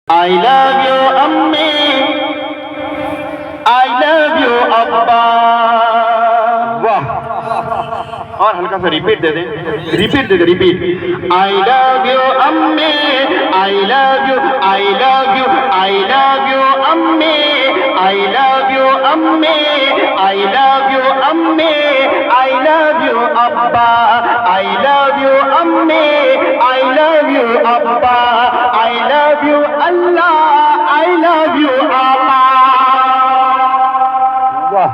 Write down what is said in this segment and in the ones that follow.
I love you अम्मी, I love you अब्बा। वाह, और हल्का सा रिपीट दे दें, रिपीट। I love you अम्मी, I love you, I love you, I love you अम्मी, I love you अम्मी, I love you अम्मी, I love you अब्बा, I love you अम्मी, I love you अब्बा, I love you Allah, I love you आका। वाह,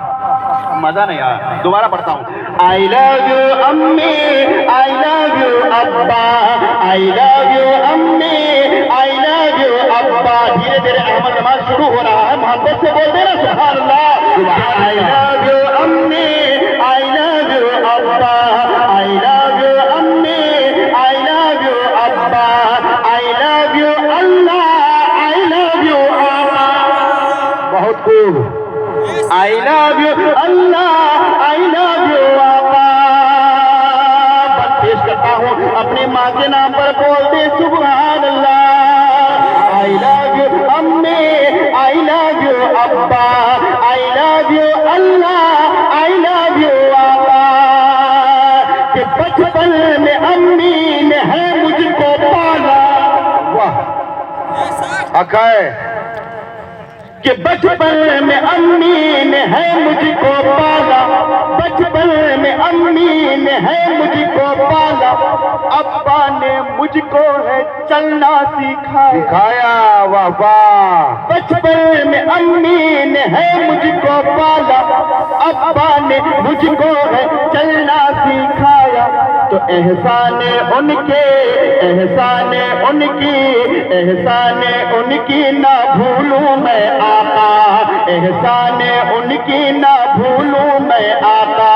मजा नहीं आया, दोबारा पढ़ता हूँ। I love you अम्मी, I love you अब्बा, I love you अम्मी, I love you अब्बा। धीरे धीरे अहमद नमाज शुरू हो रहा है, मोहब्बत से बोल देना सुभान अल्लाह। I love you अम्मी, I love you अब्बा, I love you अम्मी, I love you अब्बा, I love you Allah, I love you आका। बहुत खूब। I love you Allah, I love you आका। बस पेश करता हूँ अपनी माँ के नाम पर बोलते सुभान अल्लाह। I love you अम्मी, I love you अब्बा, I love you Allah, I love you आका। कि बचपन में अम्मी ने है मुझको पाला। वाह, आका है कि बचपन में अम्मी ने है मुझको पाला, बचपन में अम्मी ने है मुझको पाला, अब्बा ने मुझको है चलना सिखाया। वाह वाह। बचपन में अम्मी ने है मुझको पाला, अब्बा ने मुझको है चलना सिखाया। तो एहसाने उनके, एहसाने उनकी, एहसाने उनकी ना भूलूं मैं आका, एहसाने उनकी ना भूलूं मैं आका।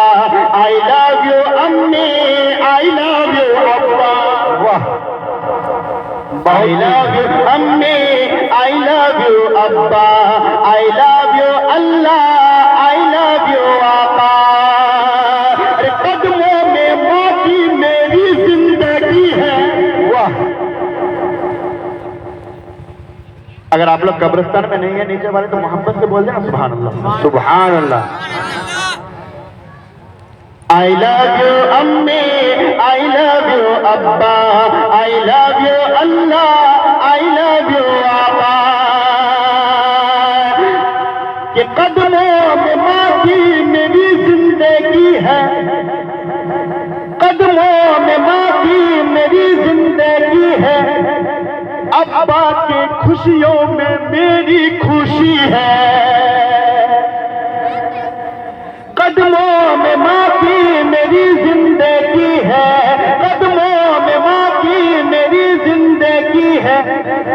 I love you अम्मी, I love you अब्बा। वाह, I love you अम्मी, I love you अब्बा, I love you Allah, I love you आका। अरे कदमों में माँ की मेरी जिंदगी है। वाह, अगर आप लोग कब्रिस्तान में नहीं है नीचे वाले तो मोहब्बत से बोल देना सुभान अल्लाह, सुभान अल्लाह। I love you अम्मी, I love you अब्बा, I love you Allah, I love you आका। कि कदमों में माँ की मेरी जिंदगी है, कदमों में माँ की मेरी जिंदगी है, अब्बा की खुशियों में मेरी खुशी है। कदमों में माँ की मेरी जिंदगी है, कदमों में माँ की मेरी जिंदगी है,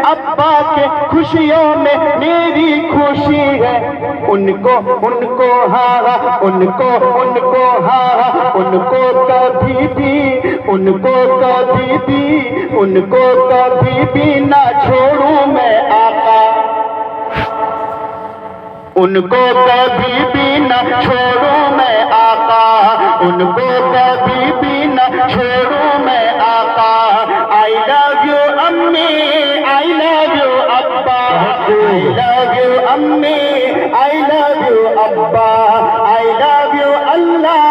अब्बा के खुशियों में मेरी खुशी है। उनको उनको हाँ, उनको उनको हाँ, उनको कभी भी, उनको कभी भी, उनको कभी भी ना छोड़ूं मैं आका, उनको कभी भी न छोड़ूं मैं आका, उनको कभी भी न छोड़ूं मैं आका। I love you अम्मी, I love you अब्बा, I love you अम्मी, I love you अब्बा, I love you Allah,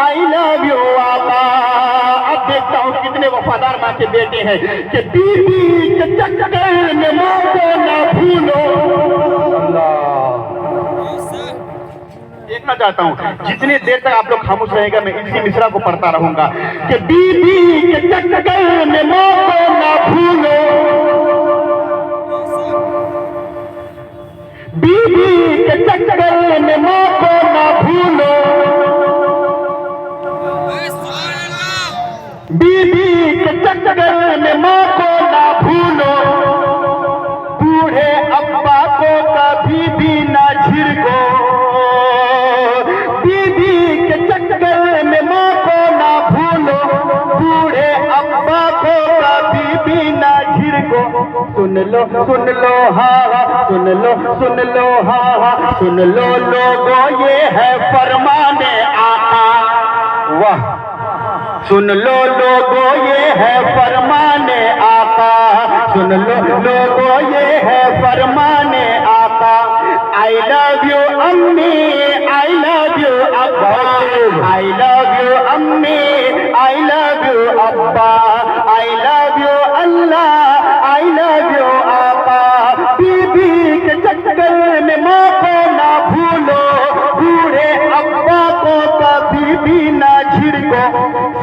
I love you आका। अब देखता हूँ कितने वफादार माँ के बेटे हैं कि बीवी के चक्कर में माँ को ना भूलो। देखना चाहता हूँ जितनी देर तक आप लोग खामोश रहेगा मैं इसी मिसरा को पढ़ता रहूंगा कि बीवी के चक्कर में माँ को ना भूलो, बीवी के चक्कर में माँ को ना भूलो, बीवी के चक्कर में माँ को ना भूलो, बूढ़े अब्बा को कभी भी ना झिड़को, बीवी के चक्कर में माँ को ना भूलो, बूढ़े अब्बा को कभी भी ना झिड़को। सुन लो हाँ, सुन लो हाँ, सुन लो लोगों ये है फरमाने आका। वाह, सुन लो लोगों ये है फरमाने आका, सुन लो लोगों ये है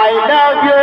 I love you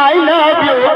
I love you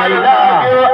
I love you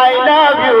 I love you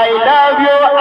I love you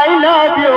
I love you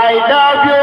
I love you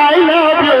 I love you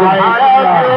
I love you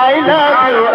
I love you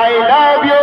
I love you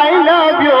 I love you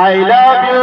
I love you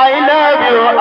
I love you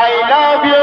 I love you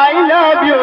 I love you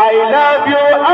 I love you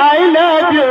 I love you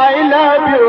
I love you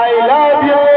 I love you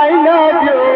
I love you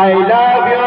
I love you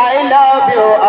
I love you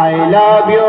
I love you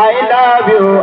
I love you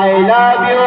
I love you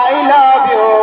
I love you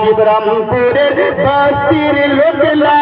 শিবরামপুরের বস্তির লোকলা